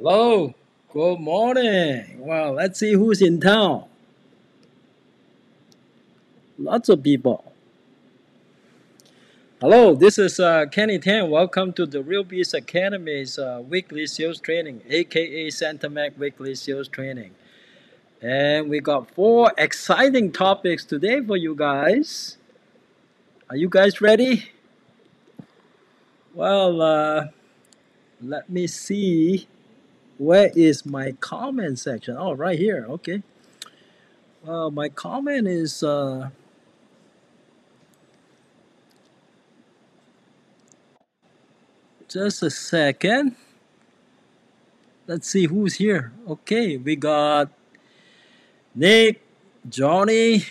Hello, good morning. Well, let's see who's in town. Lots of people. Hello, this is Kenny Tan. Welcome to the Real Beast Academy's weekly sales training, aka Centermac weekly sales training. And we got four exciting topics today for you guys. Are you guys ready? Well, let me see. Where is my comment section? Oh, right here. Okay. Well, my comment is just a second. Let's see who's here. Okay, we got Nick, Johnny,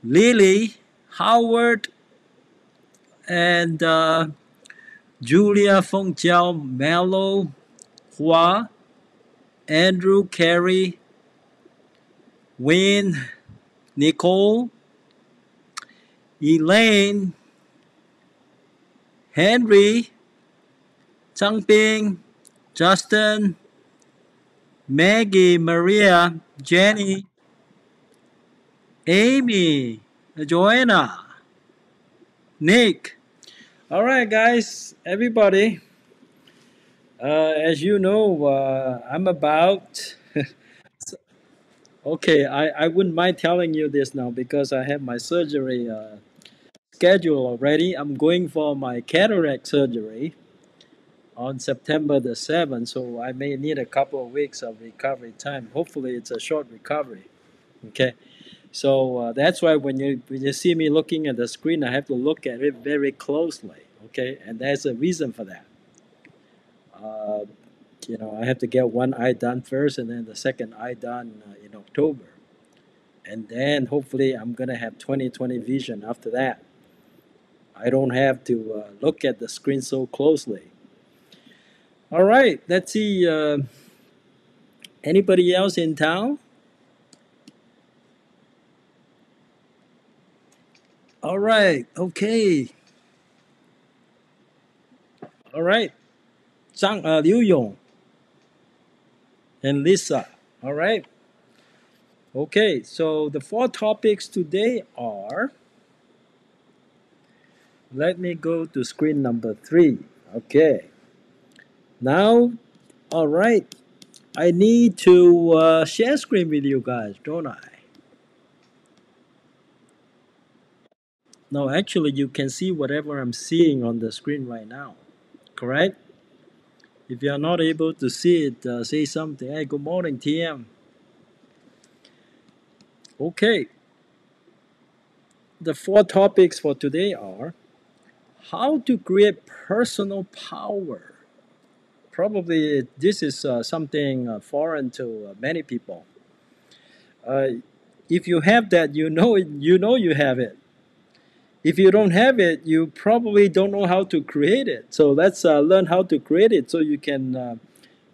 Lily, Howard, and Julia Feng Jiao, Mello, Hua, Andrew, Carey, Wayne, Nicole, Elaine, Henry, Changping, Justin, Maggie, Maria, Jenny, Amy, Joanna, Nick. All right, guys, everybody. As you know, I'm about. Okay, I wouldn't mind telling you this now because I have my surgery scheduled already. I'm going for my cataract surgery on September the 7th, so I may need a couple of weeks of recovery time. Hopefully, it's a short recovery. Okay, so that's why when you see me looking at the screen, I have to look at it very closely. Okay, and there's a reason for that. Uh, I have to get one eye done first and then the second eye done in October. And then hopefully I'm going to have 20/20 vision after that. I don't have to look at the screen so closely. All right, let's see. Anybody else in town? All right, okay. All right. Liu Yong and Lisa. All right. Okay, so the four topics today are, let me go to screen number 3. Okay. Now, all right. I need to share screen with you guys, don't I? No, actually, you can see whatever I'm seeing on the screen right now. Correct? If you are not able to see it, say something. Hey, good morning, TM. Okay. The four topics for today are how to create personal power. Probably this is something foreign to many people. Uh, if you have that, you have it. If you don't have it, you probably don't know how to create it. So let's learn how to create it so you can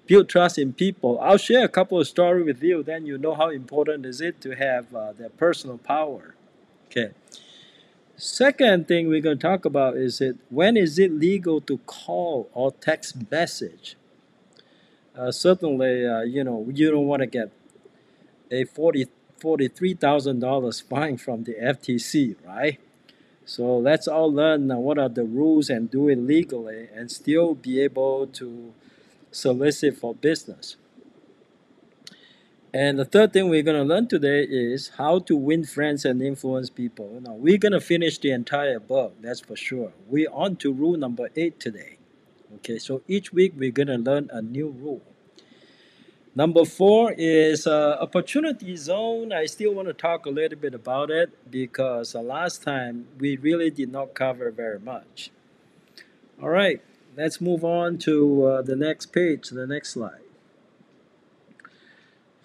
build trust in people. I'll share a couple of stories with you, then you know how important is it to have that personal power. Okay. Second thing we're going to talk about is when is it legal to call or text message? Certainly, you don't want to get a $43,000 fine from the FTC, right? So let's all learn what are the rules and do it legally and still be able to solicit for business. And the third thing we're going to learn today is how to win friends and influence people. Now, we're going to finish the entire book, that's for sure. We're on to rule number 8 today. Okay, so each week we're going to learn a new rule. Number 4 is opportunity zone. I still want to talk a little bit about it because last time we really did not cover very much. All right, let's move on to the next page, the next slide.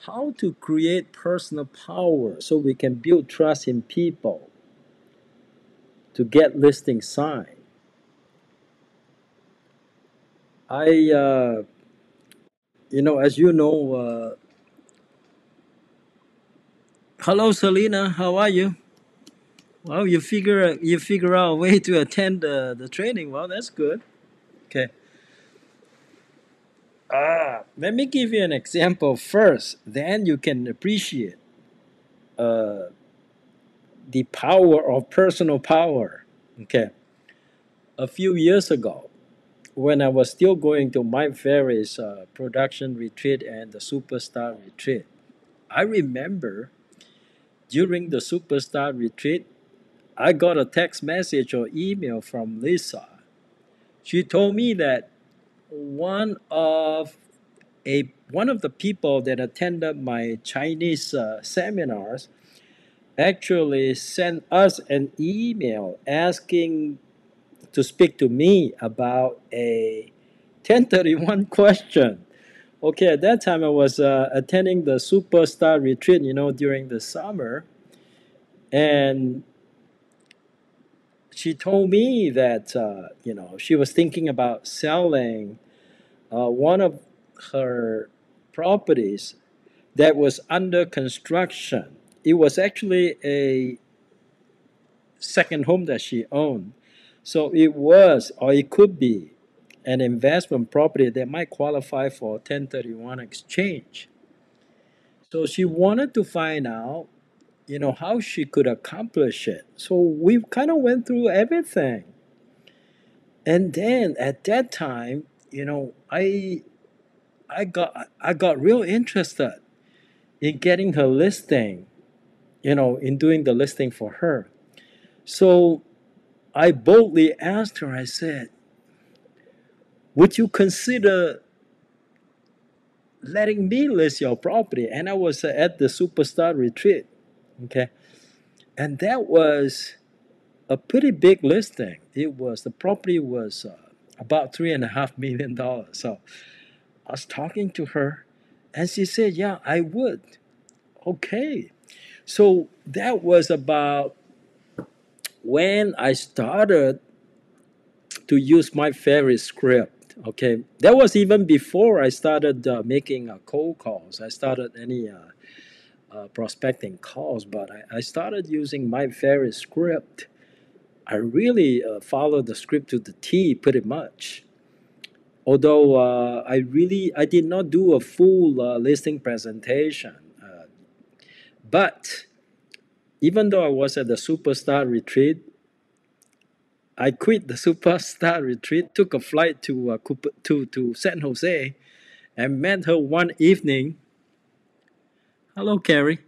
How to create personal power so we can build trust in people to get listing signed. I, as you know, hello, Selena. How are you? Well, you figure out a way to attend the training. Well, that's good. Okay. Let me give you an example first, then you can appreciate uh, the power of personal power. Okay, a few years ago, when I was still going to Mike Ferry's production retreat and the superstar retreat, I remember during the superstar retreat, I got a text message or email from Lisa. She told me that one of one of the people that attended my Chinese seminars actually sent us an email asking to speak to me about a 1031 question. Okay, at that time I was attending the Superstar retreat, during the summer, and she told me that she was thinking about selling one of her properties that was under construction. It was actually a second home that she owned. So it was, or it could be, an investment property that might qualify for 1031 exchange. So she wanted to find out, how she could accomplish it. So we kind of went through everything. And then at that time, I got real interested in getting her listing, in doing the listing for her. So I boldly asked her, I said, would you consider letting me list your property? And I was at the superstar retreat. Okay. And that was a pretty big listing. The property was about $3.5 million. So I was talking to her and she said, yeah, I would. Okay. So that was about when I started to use my favorite script. Okay, that was even before I started making cold calls. I started any prospecting calls, but I started using my favorite script. I really followed the script to the T, pretty much. Although I did not do a full listing presentation, but even though I was at the superstar retreat, I quit the superstar retreat, took a flight to San Jose, and met her one evening. Hello, Carrie.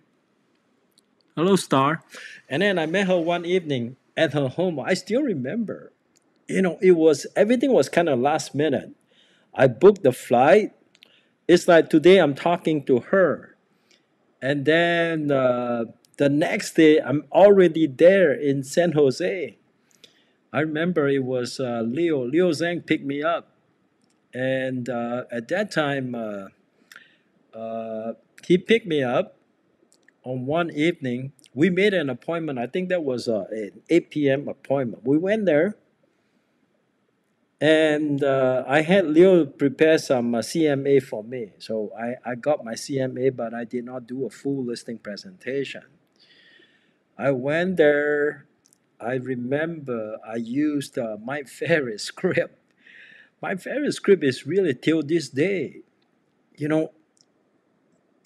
Hello, Star. And then I met her one evening at her home. I still remember. Everything was kind of last minute. I booked the flight. It's like today I'm talking to her, and then the next day I'm already there in San Jose. I remember it was Leo. Leo Zhang picked me up. And at that time, he picked me up on one evening. We made an appointment. I think that was an 8 p.m. appointment. We went there, and I had Leo prepare some CMA for me. So I got my CMA, but I did not do a full listing presentation. I went there. I remember I used my favorite script. My favorite script is really till this day. You know,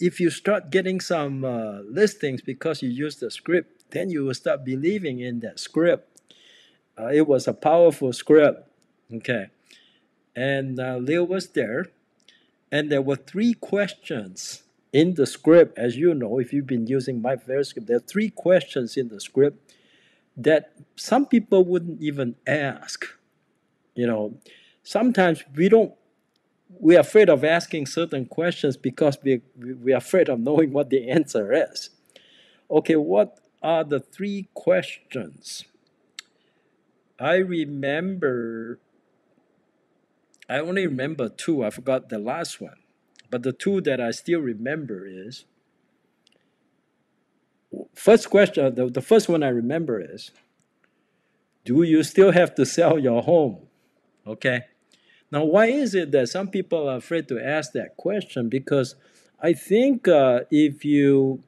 if you start getting some listings because you use the script, then you will start believing in that script. It was a powerful script. Okay. And Leo was there, and there were three questions in the script. As you know, if you've been using my favorite script, there are three questions in the script that some people wouldn't even ask. You know, sometimes we're afraid of asking certain questions because we're afraid of knowing what the answer is. Okay, what are the three questions? I remember, I only remember two. I forgot the last one. But the two that I still remember is first question, the first one I remember is, do you still have to sell your home? Okay. Now, why is it that some people are afraid to ask that question? Because I think if you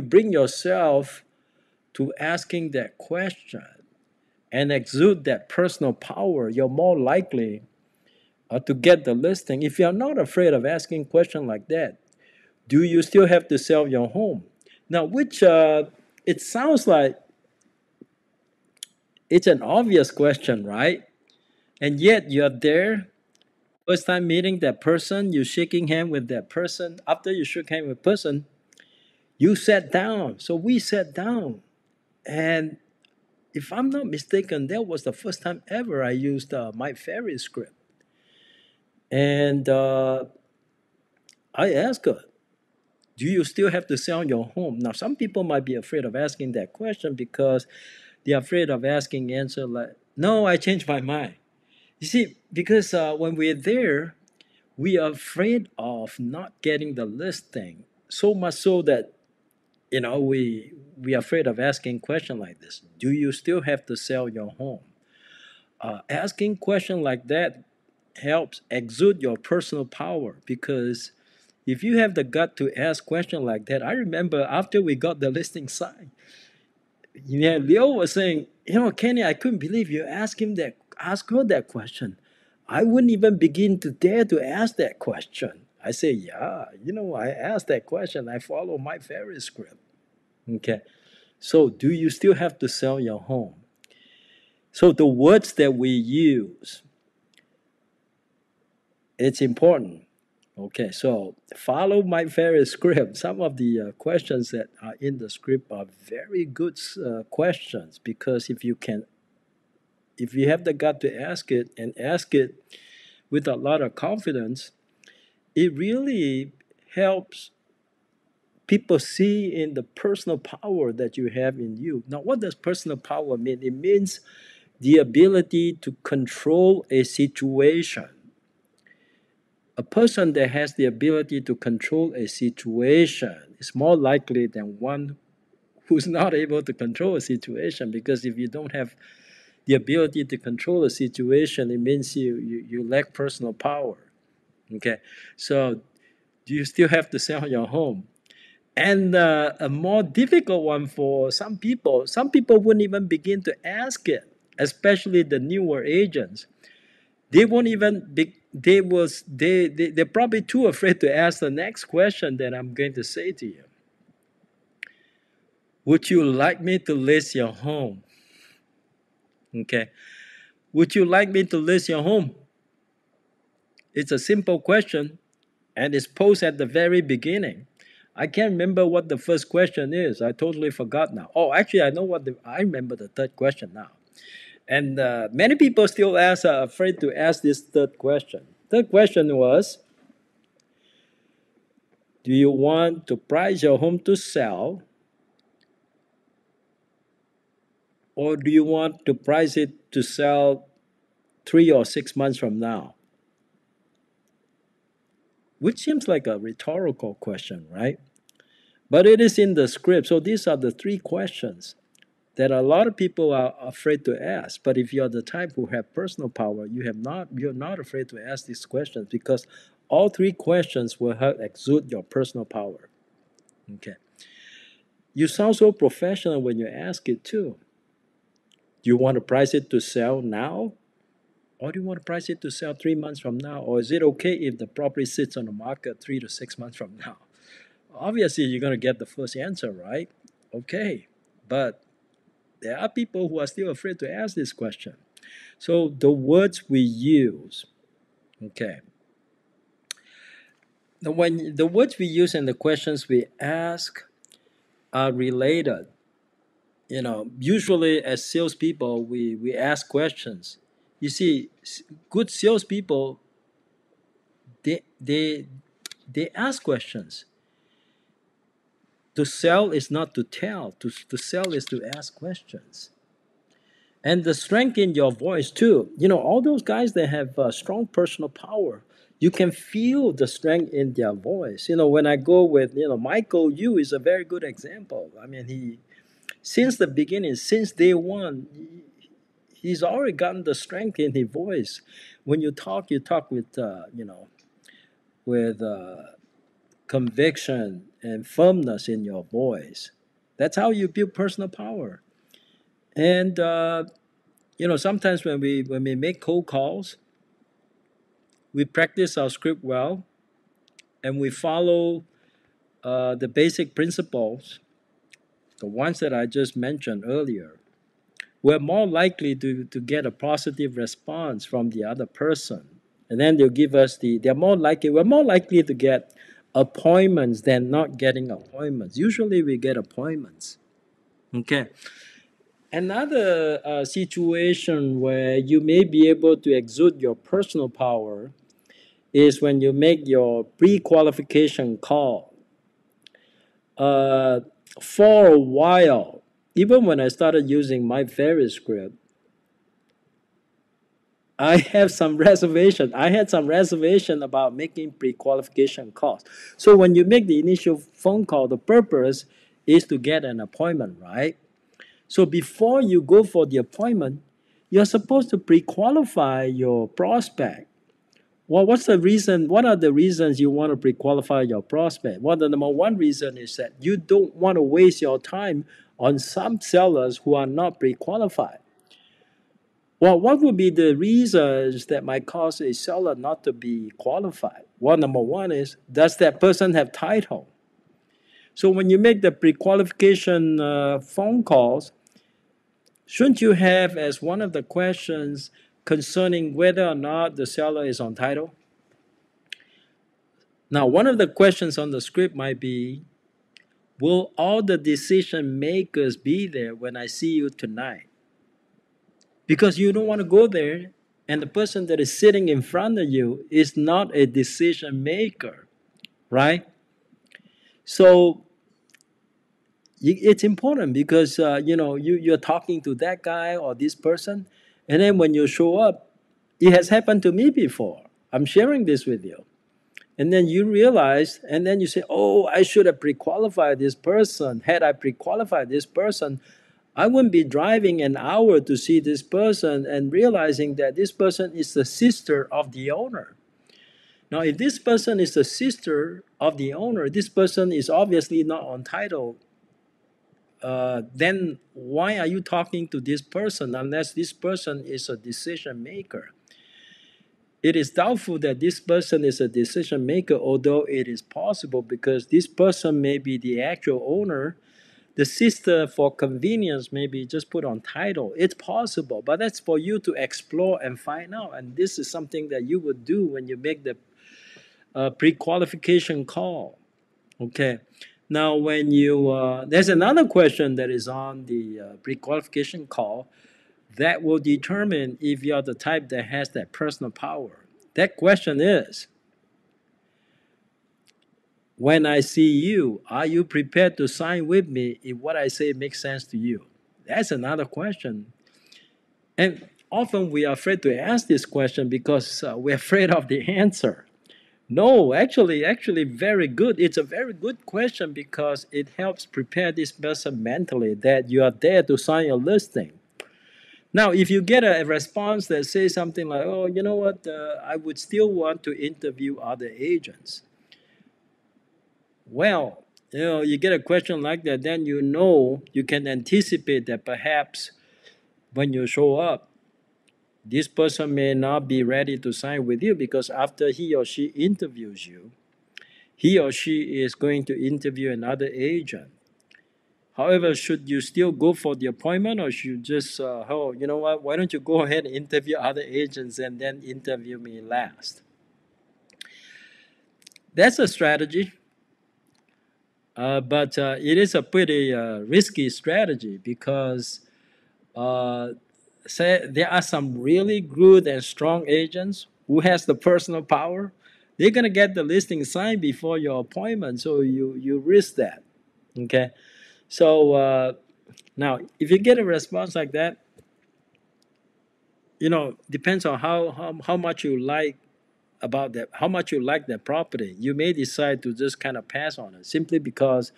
bring yourself to asking that question and exude that personal power, you're more likely or to get the listing, if you're not afraid of asking questions like that, do you still have to sell your home? Now, which it sounds like it's an obvious question, right? And yet you're there, first time meeting that person, you shaking hand with that person. After you shook hand with person, you sat down. So we sat down. And if I'm not mistaken, that was the first time ever I used my ferry script. And I asked her, do you still have to sell your home? Now, some people might be afraid of asking that question because they're afraid of asking answer like, no, I changed my mind. You see, because when we're there, we are afraid of not getting the listing. So much so that, we are afraid of asking question like this. Do you still have to sell your home? Asking question like that helps exude your personal power because if you have the gut to ask question like that, I remember after we got the listing signed, yeah, Leo was saying, Kenny, I couldn't believe you ask her that question. I wouldn't even begin to dare to ask that question. I say, yeah, I asked that question. I follow my fairy script. Okay. So do you still have to sell your home? So the words that we use, it's important. Okay, so follow my fairy script. Some of the questions that are in the script are very good questions because if you have the gut to ask it and ask it with a lot of confidence, it really helps people see in the personal power that you have in you. Now, what does personal power mean? It means the ability to control a situation. A person that has the ability to control a situation is more likely than one who's not able to control a situation, because if you don't have the ability to control a situation, it means you lack personal power. Okay, so do you still have to sell your home? And a more difficult one for some people wouldn't even begin to ask it, especially the newer agents. They won't even be, they're probably too afraid to ask the next question that I'm going to say to you. Would you like me to list your home? Okay. Would you like me to list your home? It's a simple question and it's posed at the very beginning. I can't remember what the first question is. I totally forgot now. Oh, actually, I remember the third question now. And many people still are afraid to ask this third question. Third question was, do you want to price your home to sell, or do you want to price it to sell 3 or 6 months from now? Which seems like a rhetorical question, right? But it is in the script. So these are the three questions that a lot of people are afraid to ask. But if you're the type who have personal power, you're not afraid to ask these questions because all three questions will help exude your personal power. Okay. You sound so professional when you ask it too. Do you want to price it to sell now? Or do you want to price it to sell 3 months from now? Or is it okay if the property sits on the market 3 to 6 months from now? Obviously, you're going to get the first answer, right? Okay. But there are people who are still afraid to ask this question. So the words we use, okay. When the words we use and the questions we ask are related, usually as salespeople, we ask questions. You see, good salespeople, they they they ask questions. To sell is not to tell. To sell is to ask questions. And the strength in your voice too. All those guys that have strong personal power, you can feel the strength in their voice. When I go with Michael Yu is a very good example. I mean, he since the beginning, since day one, he's already gotten the strength in his voice. When you talk with with conviction and firmness in your voice. That's how you build personal power. And sometimes when we make cold calls, we practice our script well, and we follow the basic principles, the ones that I just mentioned earlier, we're more likely to get a positive response from the other person. And then they'll give us we're more likely to get appointments than not getting appointments. Usually we get appointments. Okay. Another situation where you may be able to exude your personal power is when you make your pre-qualification call. Uh, for a while, even when I started using my very script, I have some reservation. I had some reservation about making pre-qualification calls. So when you make the initial phone call, the purpose is to get an appointment, right? So before you go for the appointment, you're supposed to pre-qualify your prospect. Well, what's the reason? What are the reasons you want to pre-qualify your prospect? Well, the number one reason is that you don't want to waste your time on some sellers who are not pre-qualified. Well, what would be the reasons that might cause a seller not to be qualified? Well, number one is, does that person have title? So when you make the pre-qualification phone calls, shouldn't you have as one of the questions concerning whether or not the seller is on title? Now, one of the questions on the script might be, will all the decision makers be there when I see you tonight? Because you don't want to go there and the person that is sitting in front of you is not a decision maker, right? So it's important because you're talking to that guy or this person, and then when you show up, it has happened to me before. I'm sharing this with you. And then you realize, and then you say, oh, I should have pre-qualified this person. Had I pre-qualified this person, I wouldn't be driving an hour to see this person and realizing that this person is the sister of the owner. Now, if this person is the sister of the owner, this person is obviously not on title. Then why are you talking to this person unless this person is a decision maker? It is doubtful that this person is a decision maker, although it is possible because this person may be the actual owner. The sister, for convenience, maybe just put on title. It's possible, but that's for you to explore and find out. And this is something that you would do when you make the pre-qualification call. Okay. Now, when there's another question that is on the pre-qualification call that will determine if you're the type that has that personal power. That question is, when I see you, are you prepared to sign with me if what I say makes sense to you? That's another question. And often we are afraid to ask this question because we're afraid of the answer. No, actually, very good. It's a very good question because it helps prepare this person mentally that you are there to sign a listing. Now, if you get a response that says something like, oh, you know what, I would still want to interview other agents. Well, you get a question like that, then you can anticipate that perhaps when you show up, this person may not be ready to sign with you because after he or she interviews you, he or she is going to interview another agent. However, should you still go for the appointment or should you just, oh, you know what, why don't you go ahead and interview other agents and then interview me last? That's a strategy, but it is a pretty risky strategy because say there are some really good and strong agents who has the personal power. They're going to get the listing signed before your appointment, so you risk that. Okay. So now, if you get a response like that, depends on how much you like about that, how much you like that property. You may decide to just kind of pass on it simply because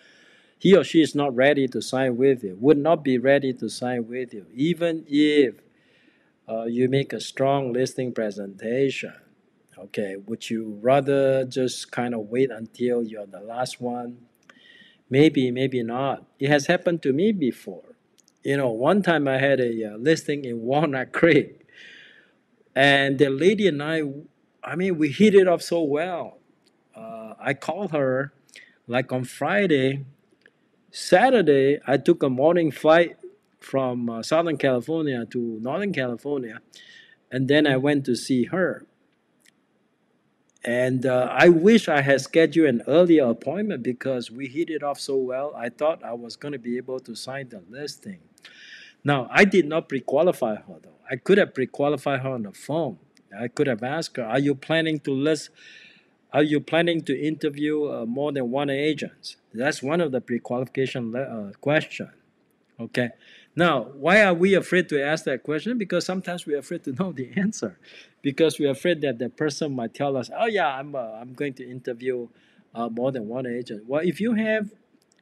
he or she is not ready to sign with you, would not be ready to sign with you, even if you make a strong listing presentation. Okay, would you rather just kind of wait until you're the last one? Maybe, maybe not. It has happened to me before. One time I had a listing in Walnut Creek, and the lady and I I mean, we hit it off so well. I called her like on Friday. Saturday, I took a morning flight from Southern California to Northern California, and then I went to see her. And I wish I had scheduled an earlier appointment because we hit it off so well. I thought I was going to be able to sign the listing. Now, I did not pre qualify her though. I could have pre qualified her on the phone. I could have asked her, "Are you planning to list? Are you planning to interview more than one agent?" That's one of the pre qualification question. Okay. Now, why are we afraid to ask that question? Because sometimes we're afraid to know the answer, because we're afraid that the person might tell us, "Oh yeah, I'm going to interview more than one agent." Well, if you have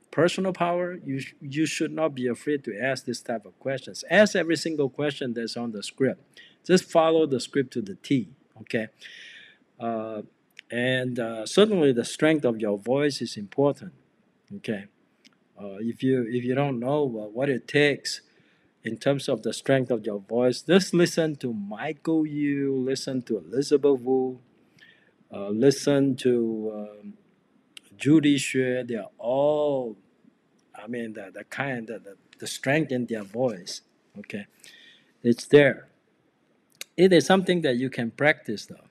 personal power, you should not be afraid to ask this type of questions. Ask every single question that's on the script. Just follow the script to the T. Okay. Uh, and certainly the strength of your voice is important. Okay. If you don't know what it takes in terms of the strength of your voice, just listen to Michael Yu, listen to Elizabeth Wu, listen to Judy Xue. They're all, I mean, the kind, the strength in their voice. Okay, it's there. It is something that you can practice, though.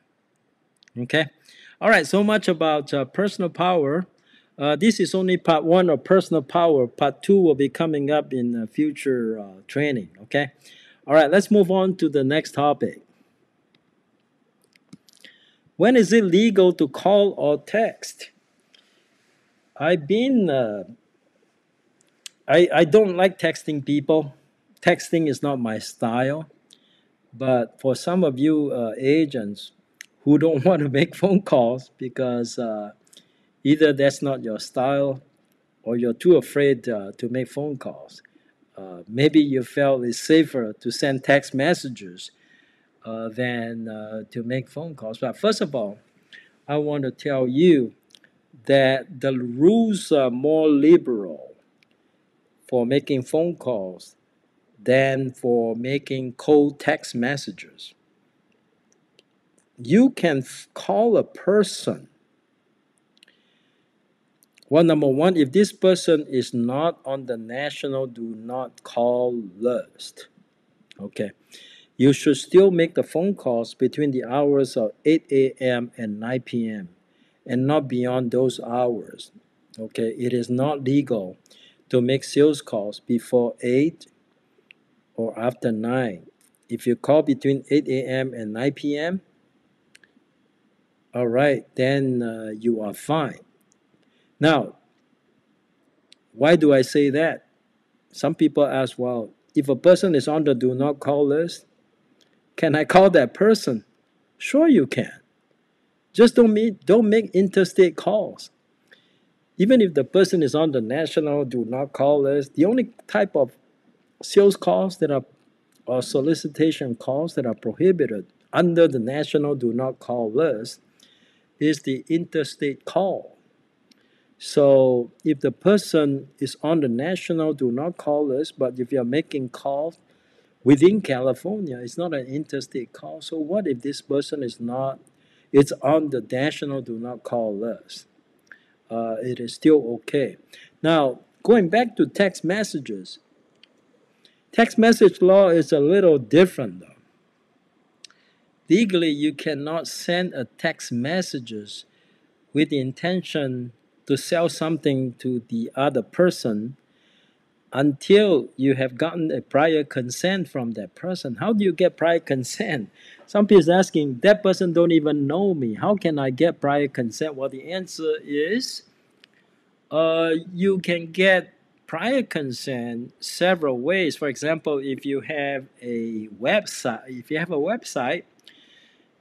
Okay, all right. So much about personal power. This is only part one of personal power. Part two will be coming up in future training. Okay. All right. Let's move on to the next topic. When is it legal to call or text? I've been. I don't like texting people. Texting is not my style. But for some of you agents who don't want to make phone calls because either that's not your style or you're too afraid to make phone calls. Maybe you felt it's safer to send text messages than to make phone calls. But first of all, I want to tell you that the rules are more liberal for making phone calls than for making cold text messages. You can call a person. Well, number one, if this person is not on the national do not call list, okay, you should still make the phone calls between the hours of 8 a.m. and 9 p.m. and not beyond those hours. Okay, it is not legal to make sales calls before 8 or after 9. If you call between 8 a.m. and 9 p.m., all right, then you are fine. Now, why do I say that? Some people ask, well, if a person is on the do not call list, can I call that person? Sure, you can. Just don't make interstate calls. Even if the person is on the national do not call list, the only type of sales calls that are or solicitation calls that are prohibited under the national do not call list is the interstate call. So if the person is on the national do not call list, but if you're making calls within California, it's not an interstate call. So what if this person is not, it's on the national do not call list? It is still okay. Now, going back to text messages, text message law is a little different though. Legally, you cannot send a text messages with the intention to sell something to the other person until you have gotten a prior consent from that person. How do you get prior consent? Some people are asking, that person don't even know me. How can I get prior consent? Well, the answer is you can get prior consent several ways. For example, if you have a website,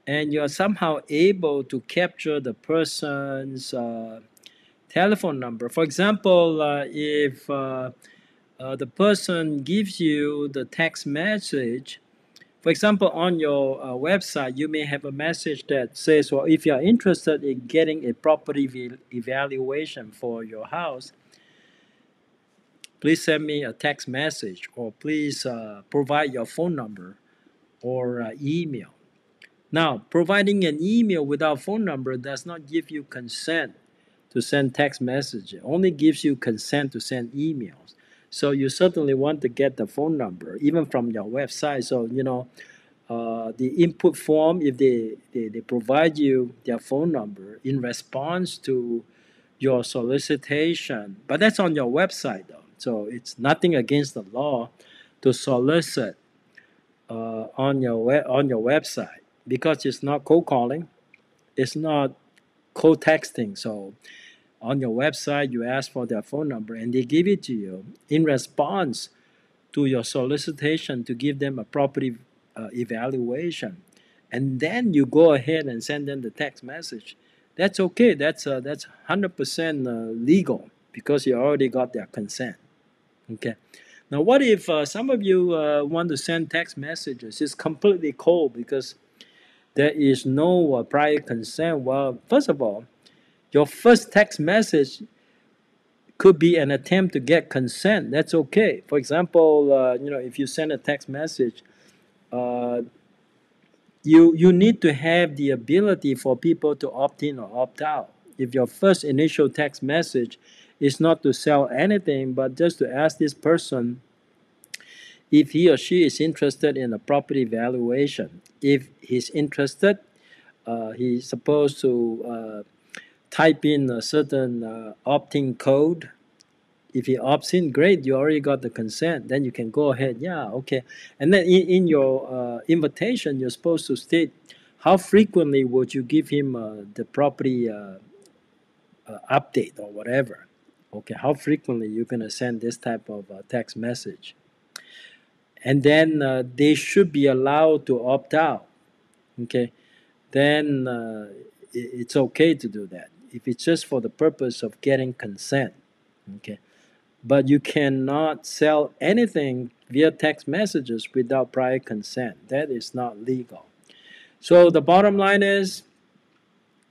and you're somehow able to capture the person's telephone number. For example, if the person gives you the text message, for example, on your website, you may have a message that says, well, if you're interested in getting a property evaluation for your house, please send me a text message or please provide your phone number or email. Now, providing an email without phone number does not give you consent to send text message. It only gives you consent to send emails. So you certainly want to get the phone number, even from your website. So, the input form, if they provide you their phone number in response to your solicitation, but that's on your website though. So it's nothing against the law to solicit on your website because it's not cold calling, it's not cold texting. So on your website, you ask for their phone number and they give it to you in response to your solicitation to give them a property evaluation. And then you go ahead and send them the text message. That's okay. That's 100% legal because you already got their consent. Okay. Now, what if some of you want to send text messages? It's completely cold because there is no prior consent. Well, first of all, your first text message could be an attempt to get consent. That's okay. For example, if you send a text message, uh, you need to have the ability for people to opt in or opt out. If your first initial text message is not to sell anything, but just to ask this person if he or she is interested in a property valuation. If he's interested, he's supposed to type in a certain opt-in code. If he opts in, great, you already got the consent. Then you can go ahead, yeah, okay. And then in your invitation, you're supposed to state how frequently would you give him the property update or whatever. Okay, how frequently you're going to send this type of text message. And then they should be allowed to opt out. Okay, then it's okay to do that if it's just for the purpose of getting consent. Okay, but you cannot sell anything via text messages without prior consent. That is not legal. So the bottom line is,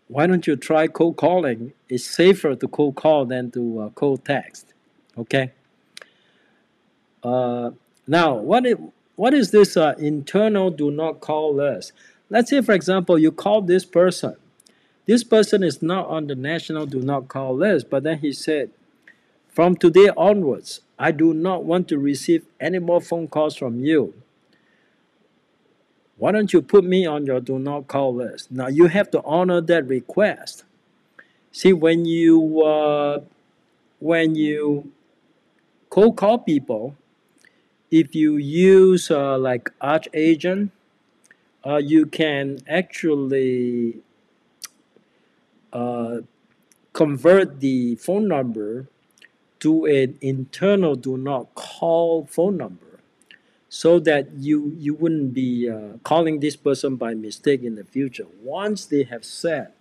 why don't you try cold calling? It's safer to cold call than to cold text. Okay. Uh, Now, what is this internal do not call list? Let's say, for example, you call this person. This person is not on the national do not call list, but then he said, from today onwards, I do not want to receive any more phone calls from you. Why don't you put me on your do not call list? Now, you have to honor that request. See, when you cold call people, if you use like Arch Agent, you can actually uh, convert the phone number to an internal do not call phone number so that you wouldn't be calling this person by mistake in the future. Once they have said,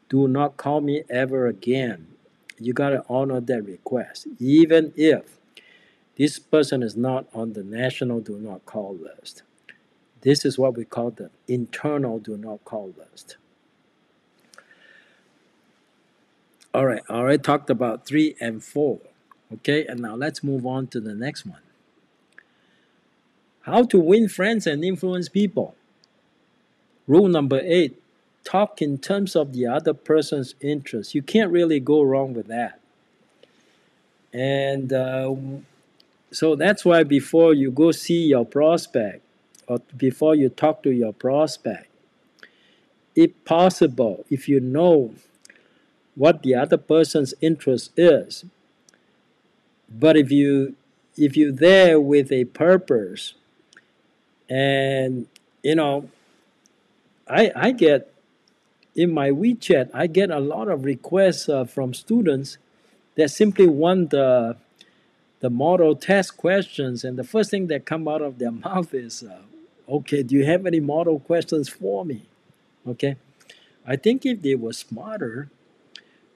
do not call me ever again, you got to honor that request, even if this person is not on the national do not call list. This is what we call the internal do not call list. All right, I already talked about 3 and 4. Okay, and now let's move on to the next one. How to win friends and influence people. Rule number 8, talk in terms of the other person's interest. You can't really go wrong with that. And so that's why before you go see your prospect or before you talk to your prospect, if possible, if you know what the other person's interest is, but if you're there with a purpose, and I get in my WeChat, I get a lot of requests from students that simply want the model test questions, and the first thing that come out of their mouth is, okay, do you have any model questions for me? Okay, I think if they were smarter,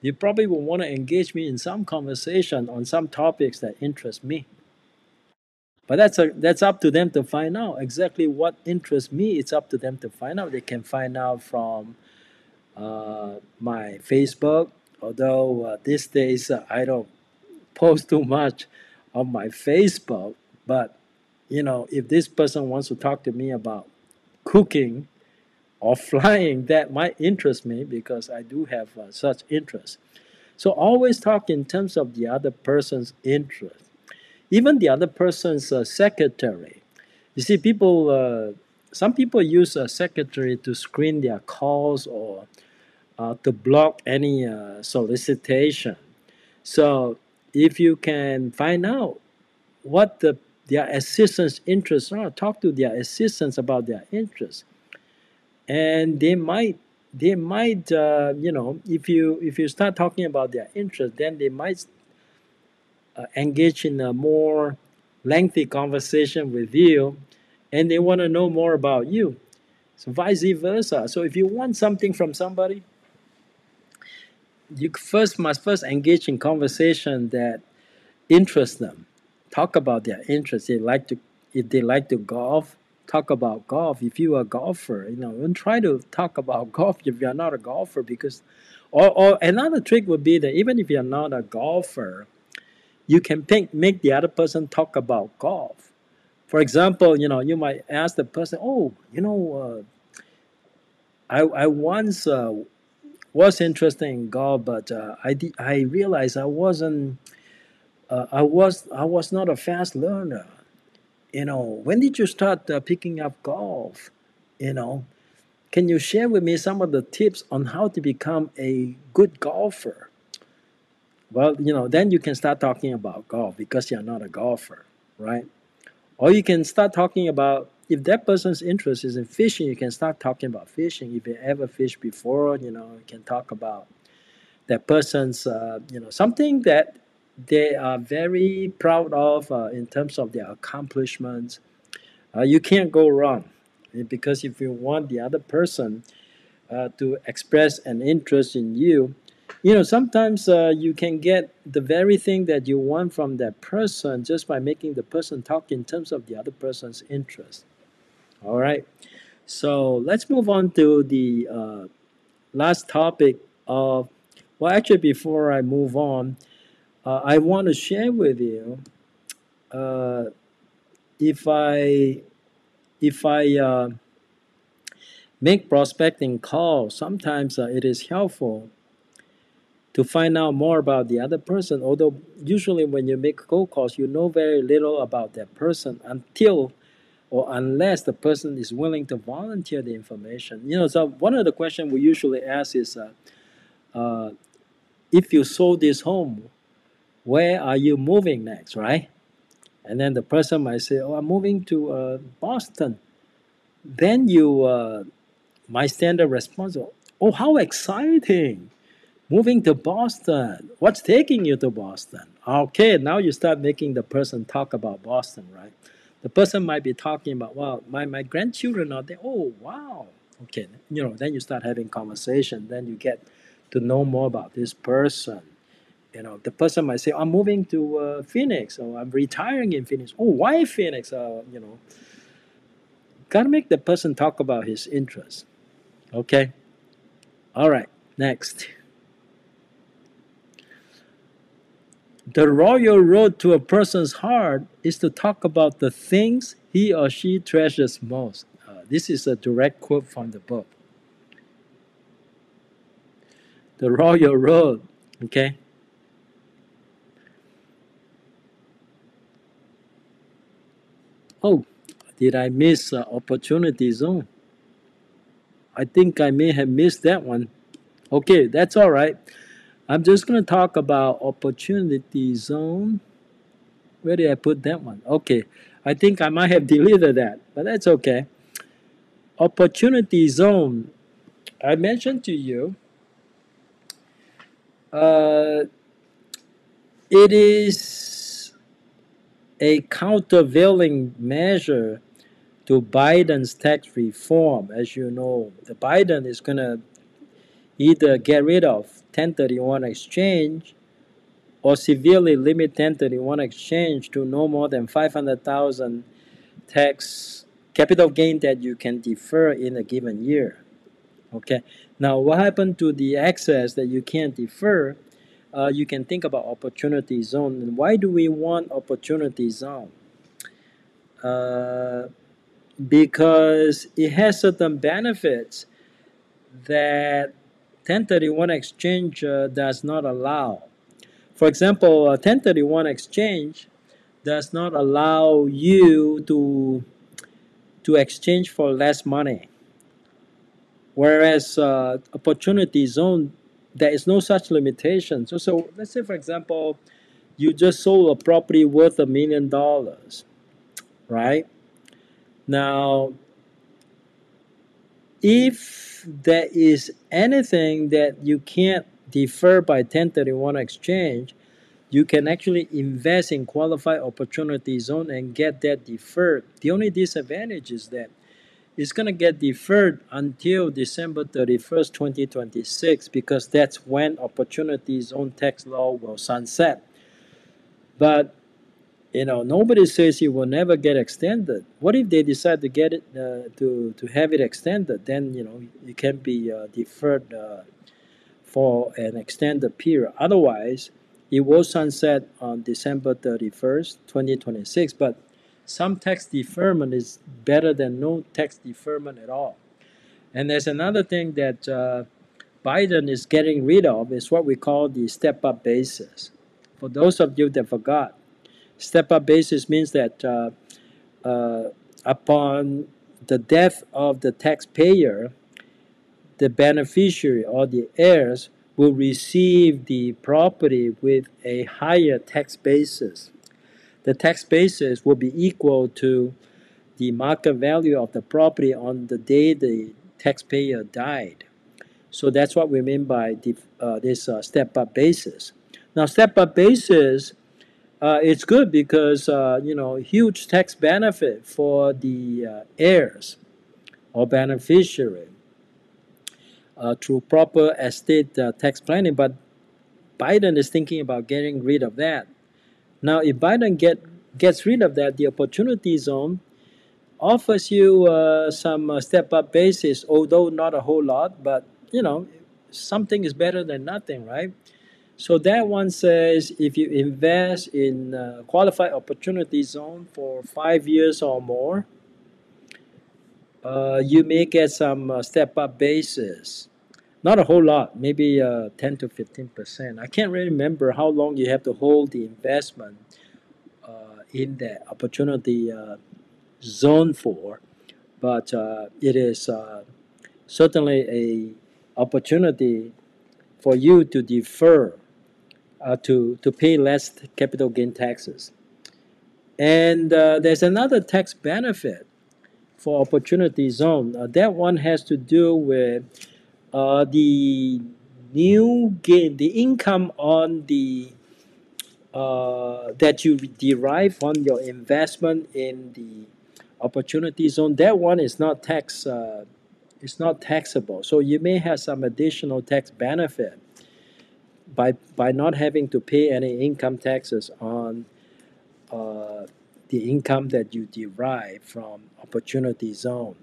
they probably would want to engage me in some conversation on some topics that interest me. But that's up to them to find out exactly what interests me. It's up to them to find out. They can find out from my Facebook, although these days I don't post too much on my Facebook. But if this person wants to talk to me about cooking, or flying that might interest me because I do have such interest. So always talk in terms of the other person's interest, even the other person's secretary. You see, some people use a secretary to screen their calls or to block any solicitation. So if you can find out what their assistant's interests are, talk to their assistants about their interests, and they might if you start talking about their interests, then they might engage in a more lengthy conversation with you, and they want to know more about you. So vice versa. So if you want something from somebody, you must first engage in conversation that interests them. Talk about their interests. If they like to golf, talk about golf. If you are a golfer, don't try to talk about golf if you're not a golfer, because or another trick would be that even if you're not a golfer, you can make the other person talk about golf. For example, you might ask the person, "Oh, I once was interested in golf, but I realized I was not a fast learner. When did you start picking up golf? You know, can you share with me some of the tips on how to become a good golfer?" Well, then you can start talking about golf because you're not a golfer, right? Or you can start talking about, if that person's interest is in fishing, you can start talking about fishing. If you ever fished before, you can talk about that person's, something that they are very proud of in terms of their accomplishments. You can't go wrong, because if you want the other person to express an interest in you, sometimes you can get the very thing that you want from that person just by making the person talk in terms of the other person's interest. All right. So let's move on to the last topic of, well, actually, before I move on, I want to share with you, uh, if I make prospecting calls, sometimes it is helpful to find out more about the other person. Although usually when you make cold calls, you know very little about that person until or unless the person is willing to volunteer the information. So one of the questions we usually ask is, uh, if you sold this home, where are you moving next, right? And then the person might say, "Oh, I'm moving to Boston." Then my standard response, "Oh, how exciting! Moving to Boston. What's taking you to Boston?" Okay, now you start making the person talk about Boston, right? The person might be talking about, "Well, my grandchildren are there." "Oh, wow." Okay, then you start having conversation. Then you get to know more about this person. The person might say, "I'm moving to Phoenix, or I'm retiring in Phoenix." "Oh, why Phoenix?" Gotta make the person talk about his interests. Okay. All right. Next. The royal road to a person's heart is to talk about the things he or she treasures most. This is a direct quote from the book. The royal road. Okay. Oh, did I miss opportunity zone? I think I may have missed that one. Okay, that's all right. I'm just going to talk about opportunity zone. Where did I put that one? Okay, I think I might have deleted that, but that's okay. Opportunity zone. I mentioned to you, uh, it is a countervailing measure to Biden's tax reform. As you know, the Biden is going to either get rid of 1031 exchange or severely limit 1031 exchange to no more than 500,000 tax capital gain that you can defer in a given year. Okay. Now, what happened to the excess that you can't defer? You can think about opportunity zone. And why do we want opportunity zone? Uh, because it has certain benefits. that 1031 exchange does not allow. For example, a 1031 exchange does not allow you to exchange for less money, whereas opportunity zone, there is no such limitation. So let's say, for example, you just sold a property worth $1 million, right? Now, if there is anything that you can't defer by 1031 exchange, you can actually invest in qualified opportunity zone and get that deferred. The only disadvantage is that it's going to get deferred until December 31st, 2026, because that's when opportunity zone tax law will sunset. But nobody says it will never get extended. What if they decide to get it to have it extended? Then it can be deferred for an extended period. Otherwise, it will sunset on December 31st, 2026. But some tax deferment is better than no tax deferment at all. And there's another thing that Biden is getting rid of is what we call the step-up basis. For those of you that forgot, step-up basis means that upon the death of the taxpayer, the beneficiary or the heirs will receive the property with a higher tax basis. The tax basis will be equal to the market value of the property on the day the taxpayer died. So that's what we mean by this step-up basis. Now, step-up basis, it's good because huge tax benefit for the heirs or beneficiary through proper estate tax planning. But Biden is thinking about getting rid of that. Now, if Biden gets rid of that, the opportunity zone offers you some step-up basis, although not a whole lot, but something is better than nothing, right? So that one says if you invest in qualified opportunity zone for 5 years or more, you may get some step-up basis. Not a whole lot, maybe 10 to 15%. I can't really remember how long you have to hold the investment in the opportunity zone for, but it is certainly a opportunity for you to defer to pay less capital gain taxes. And there's another tax benefit for opportunity zone. That one has to do with the new gain, the income on the that you derive on your investment in the opportunity zone. That one is not tax. It's not taxable. So you may have some additional tax benefit by not having to pay any income taxes on the income that you derive from opportunity zone.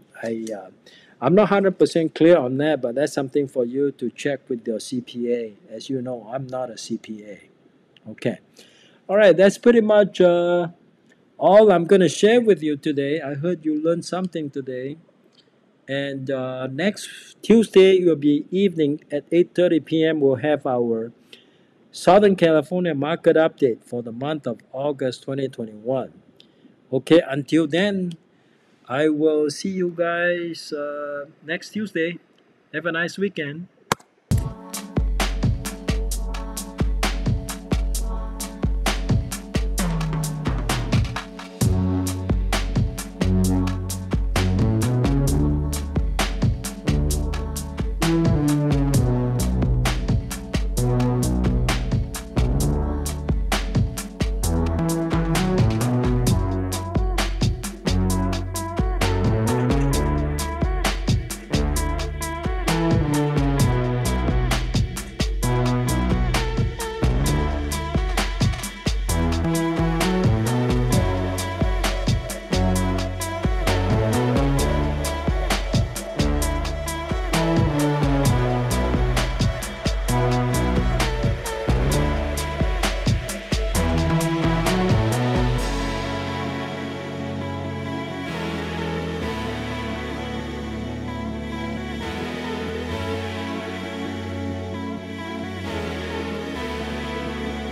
I'm not 100% clear on that, but that's something for you to check with your CPA. As you know, I'm not a CPA. Okay. All right, that's pretty much all I'm going to share with you today. I heard you learned something today. And next Tuesday, it will be evening at 8:30 p.m. We'll have our Southern California market update for the month of August 2021. Okay, until then, I will see you guys next Tuesday. Have a nice weekend.